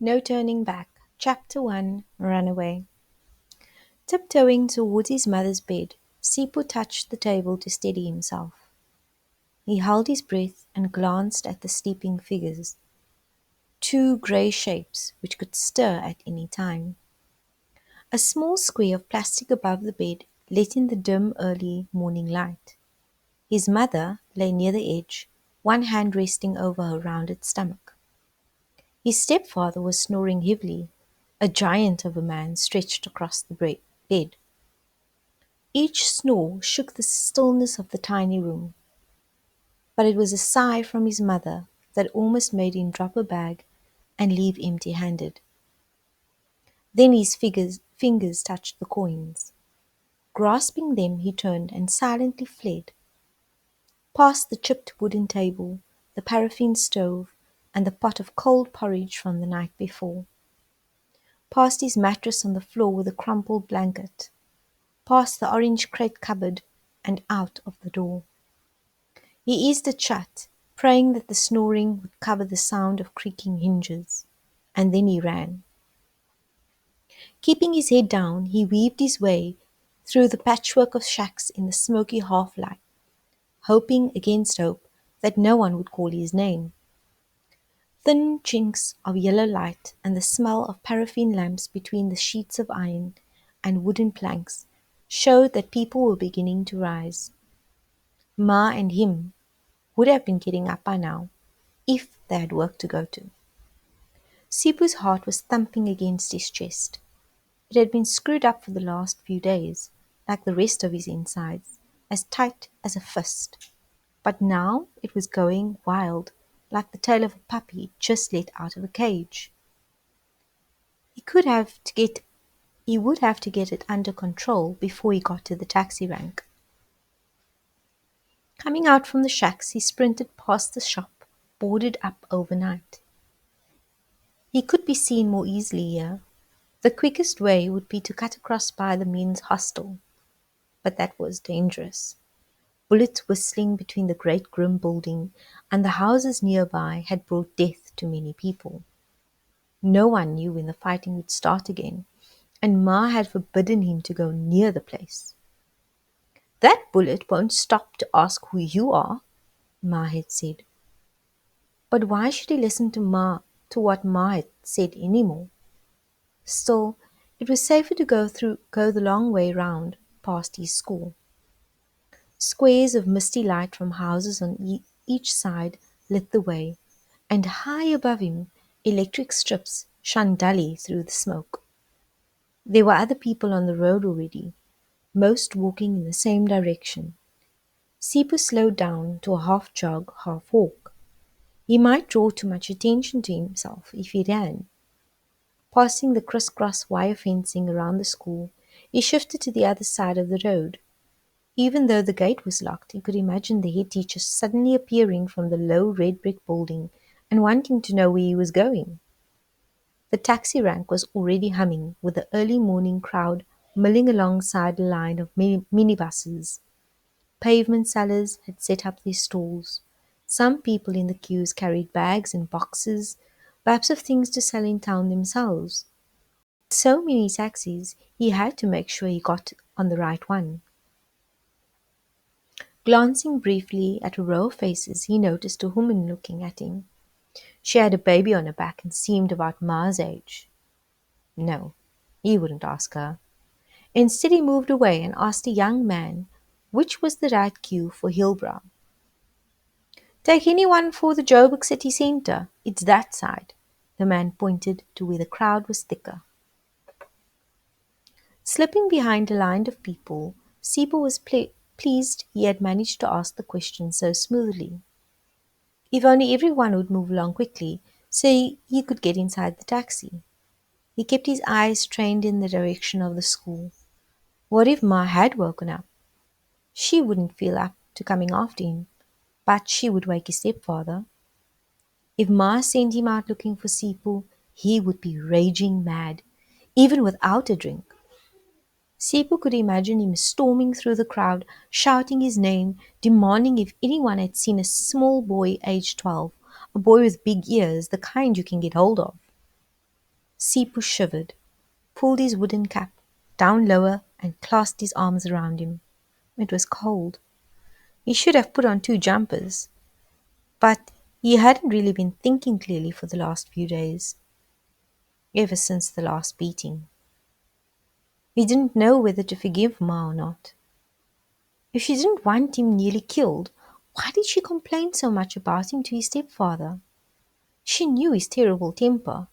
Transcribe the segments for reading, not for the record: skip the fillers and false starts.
No Turning Back. Chapter 1. Runaway. Tiptoeing towards his mother's bed, Sipo touched the table to steady himself. He held his breath and glanced at the sleeping figures, two grey shapes which could stir at any time. A small square of plastic above the bed let in the dim early morning light. His mother lay near the edge, one hand resting over her rounded stomach. His stepfather was snoring heavily, a giant of a man stretched across the bed. Each snore shook the stillness of the tiny room, but it was a sigh from his mother that almost made him drop a bag and leave empty-handed. Then his fingers touched the coins. Grasping them, he turned and silently fled, past the chipped wooden table, the paraffin stove, and the pot of cold porridge from the night before, past his mattress on the floor with a crumpled blanket, past the orange crate cupboard, and out of the door. He eased it shut, praying that the snoring would cover the sound of creaking hinges, and then he ran. Keeping his head down, he weaved his way through the patchwork of shacks in the smoky half-light, hoping against hope that no one would call his name. Thin chinks of yellow light and the smell of paraffin lamps between the sheets of iron and wooden planks showed that people were beginning to rise. Ma and him would have been getting up by now, if they had work to go to. Sipu's heart was thumping against his chest. It had been screwed up for the last few days, like the rest of his insides, as tight as a fist. But now it was going wild, like the tail of a puppy just let out of a cage. He would have to get it under control before he got to the taxi rank. Coming out from the shacks, he sprinted past the shop, boarded up overnight. He could be seen more easily here. The quickest way would be to cut across by the men's hostel, but that was dangerous. Bullets whistling between the great grim building and the houses nearby had brought death to many people. No one knew when the fighting would start again, and Ma had forbidden him to go near the place. "That bullet won't stop to ask who you are," Ma had said. But why should he listen to what Ma had said anymore? Still, it was safer to go the long way round, past his school. Squares of misty light from houses on each side lit the way, and high above him electric strips shone dully through the smoke. There were other people on the road already, most walking in the same direction. Sipu slowed down to a half-jog, half-walk. He might draw too much attention to himself if he ran. Passing the criss-cross wire fencing around the school, he shifted to the other side of the road. Even though the gate was locked, he could imagine the head teacher suddenly appearing from the low red brick building and wanting to know where he was going. The taxi rank was already humming, with the early morning crowd milling alongside a line of minibuses. Pavement sellers had set up their stalls. Some people in the queues carried bags and boxes, perhaps of things to sell in town themselves. With so many taxis, he had to make sure he got on the right one. Glancing briefly at a row of faces, he noticed a woman looking at him. She had a baby on her back and seemed about Ma's age. No, he wouldn't ask her. Instead, he moved away and asked a young man which was the right queue for Hillbrow. "Take anyone for the Joburg city centre. It's that side." The man pointed to where the crowd was thicker. Slipping behind a line of people, Sipo was pleased he had managed to ask the question so smoothly. If only everyone would move along quickly, so he could get inside the taxi. He kept his eyes trained in the direction of the school. What if Ma had woken up? She wouldn't feel up to coming after him, but she would wake his stepfather. If Ma sent him out looking for Sipo, he would be raging mad, even without a drink. Sipo could imagine him storming through the crowd, shouting his name, demanding if anyone had seen a small boy aged 12, a boy with big ears, the kind you can get hold of. Sipu shivered, pulled his wooden cap down lower and clasped his arms around him. It was cold. He should have put on 2 jumpers, but he hadn't really been thinking clearly for the last few days, ever since the last beating. He didn't know whether to forgive Ma or not. If she didn't want him nearly killed, why did she complain so much about him to his stepfather? She knew his terrible temper.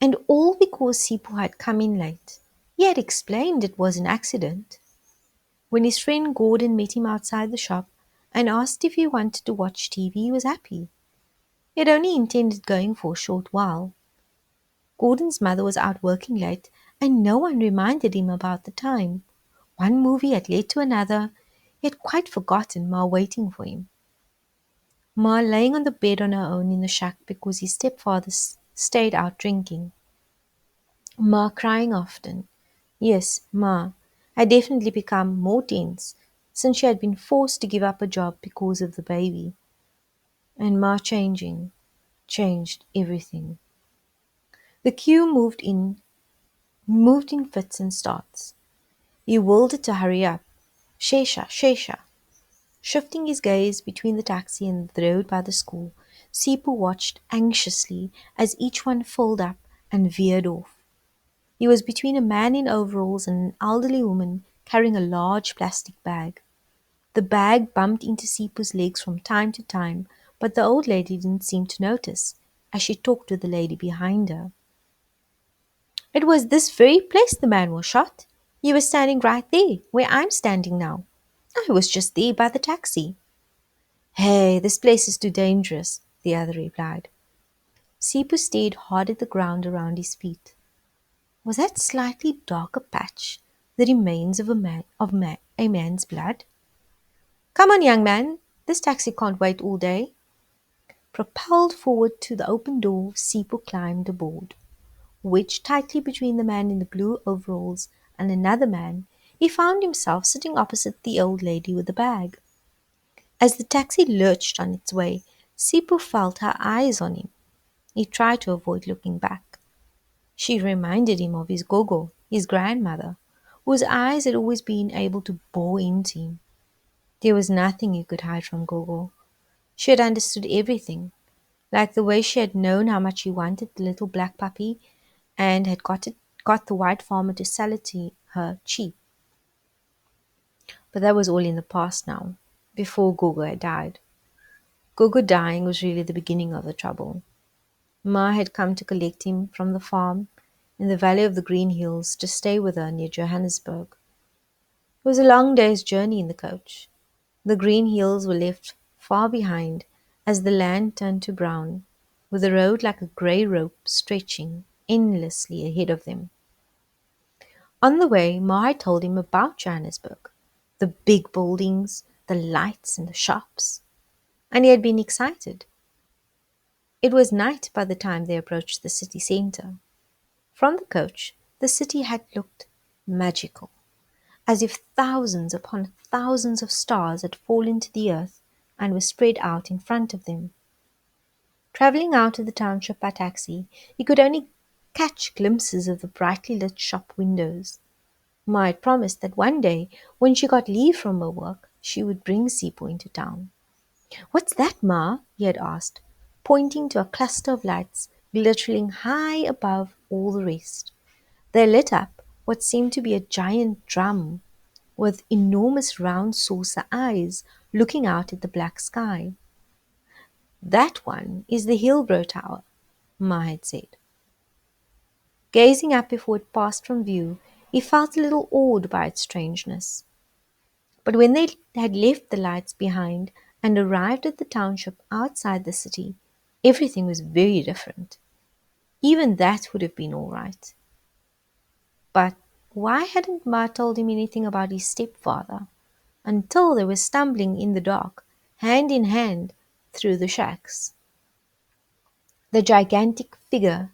And all because Sipo had come in late. He had explained it was an accident. When his friend Gordon met him outside the shop and asked if he wanted to watch TV, he was happy. He had only intended going for a short while. Gordon's mother was out working late, and no one reminded him about the time. One movie had led to another. He had quite forgotten Ma waiting for him. Ma laying on the bed on her own in the shack because his stepfather stayed out drinking. Ma crying often. Yes, Ma had definitely become more tense since she had been forced to give up a job because of the baby. And Ma changed everything. The queue moved in fits and starts. He willed it to hurry up. Shesha, Shesha. Shifting his gaze between the taxi and the road by the school, Sipu watched anxiously as each one filled up and veered off. He was between a man in overalls and an elderly woman carrying a large plastic bag. The bag bumped into Sipu's legs from time to time, but the old lady didn't seem to notice as she talked to the lady behind her. It was this very place the man was shot. You were standing right there, where I'm standing now. I was just there by the taxi. Hey, this place is too dangerous, the other replied. Sipu stared hard at the ground around his feet. Was that slightly darker patch the remains of a man's blood? Come on, young man. This taxi can't wait all day. Propelled forward to the open door, Sipu climbed aboard. Wedged tightly between the man in the blue overalls and another man, he found himself sitting opposite the old lady with the bag. As the taxi lurched on its way, Sipu felt her eyes on him. He tried to avoid looking back. She reminded him of his gogo, his grandmother, whose eyes had always been able to bore into him. There was nothing he could hide from Gogo. She had understood everything, like the way she had known how much he wanted the little black puppy and had got the white farmer to sell it to her cheap. But that was all in the past now, before Gogo had died. Gogo dying was really the beginning of the trouble. Ma had come to collect him from the farm in the valley of the Green Hills to stay with her near Johannesburg. It was a long day's journey in the coach. The green hills were left far behind as the land turned to brown, with the road like a grey rope stretching endlessly ahead of them. On the way, Ma had told him about Johannesburg, the big buildings, the lights and the shops, and he had been excited. It was night by the time they approached the city centre. From the coach, the city had looked magical, as if thousands upon thousands of stars had fallen to the earth and were spread out in front of them. Travelling out of the township by taxi, he could only catch glimpses of the brightly lit shop windows. Ma had promised that one day, when she got leave from her work, she would bring Sipo into town. What's that, Ma? He had asked, pointing to a cluster of lights glittering high above all the rest. They lit up what seemed to be a giant drum with enormous round saucer eyes looking out at the black sky. That one is the Hillbrow Tower, Ma had said. Gazing up before it passed from view, he felt a little awed by its strangeness. But when they had left the lights behind and arrived at the township outside the city, everything was very different. Even that would have been all right. But why hadn't Ma told him anything about his stepfather until they were stumbling in the dark, hand in hand, through the shacks? The gigantic figure,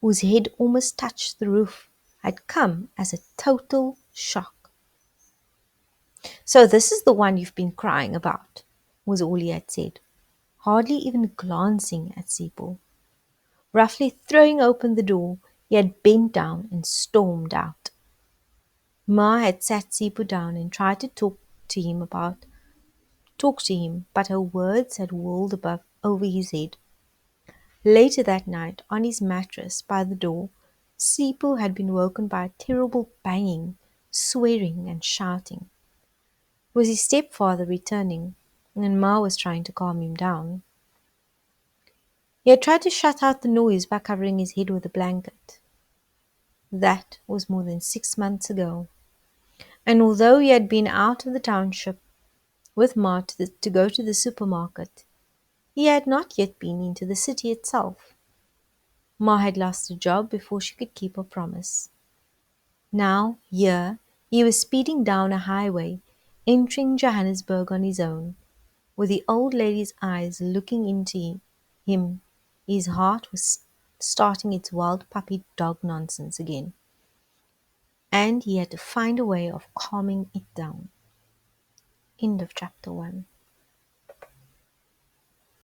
whose head almost touched the roof, had come as a total shock. So this is the one you've been crying about, was all he had said, hardly even glancing at Sipo. Roughly throwing open the door, he had bent down and stormed out. Ma had sat Sipu down and tried to talk to him, but her words had whirled above over his head. Later that night, on his mattress by the door, Sipu had been woken by a terrible banging, swearing and shouting. It was his stepfather returning, and Ma was trying to calm him down. He had tried to shut out the noise by covering his head with a blanket. That was more than 6 months ago, and although he had been out of the township with Ma to go to the supermarket, he had not yet been into the city itself. Ma had lost a job before she could keep her promise. Now, here, he was speeding down a highway, entering Johannesburg on his own, with the old lady's eyes looking into him. His heart was starting its wild puppy dog nonsense again, and he had to find a way of calming it down. End of chapter 1.